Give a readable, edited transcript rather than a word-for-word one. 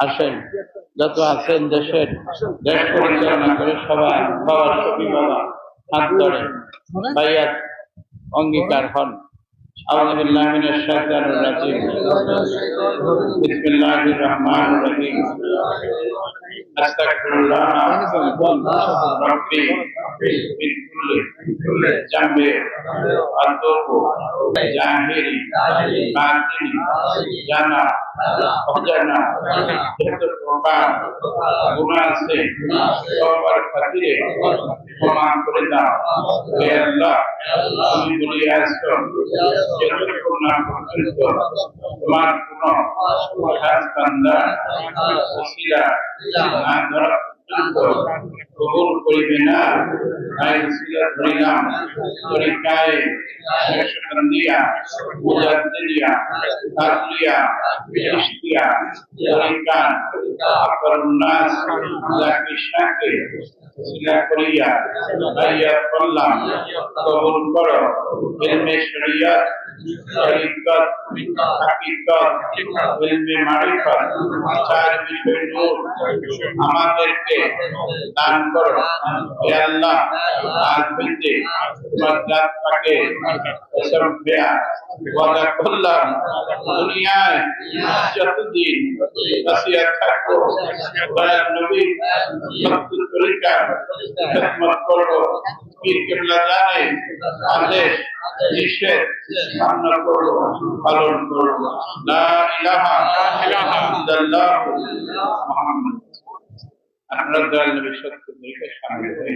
আসেন যত আছেন দেশের দেশ পরিচালনা করে সবাই বাবার ছবি বাবা হাত ধরে বাইয়াত অঙ্গীকার হন। أعوذ بالله من الشيطان الرجيم بسم الله الرحمن الرحيم أستغفر الله ربي من كل ذنب وأتوب ظاهري باطني জানা অজানা যত প্রকার গুনাহ আছে সবার খাতিরে ক্ষমা করে দাও। হে আল্লাহ, তুমি বলি আসছো যতক্ষণ না পর্যন্ত তোমার কোন খাস বান্দা ওসিলা না ধরা কবুল করিবে না। তাই ওসিলা ধরিলাম তরিকায় নকশবন্দিয়া মুজাদ্দিদিয়া কাদরিয়া চিশতিয়া তরিকা আকবরুন নাস যাকে শাকে ওসিলা করিয়া বাইয়াত করলাম কবুল করো। ইলমে শরিয়ত তরিকত হাকিকত ইলমে মারিফত চার বিষয় নূর আমাদেরকে দান করো। হে আল্লাহ, আজ হইতে তোমার জাত পাকে এসব বেয়া ওয়াদা করলাম দুনিয়ায় যতদিন বাঁচিয়া থাকবো দয়াল নবীর সত্য তরিকা খিদমত করবো। পীর কেবলা জানে আদেশ নিষেধ মান্য করবো, পালন করবো। লা ইলাহা ইল্লাল্লাহু মুহাম্মাদুর রাসূলুল্লাহ। আপনারা দয়াল নবীর সত্য তরিকায় শামিল হয়ে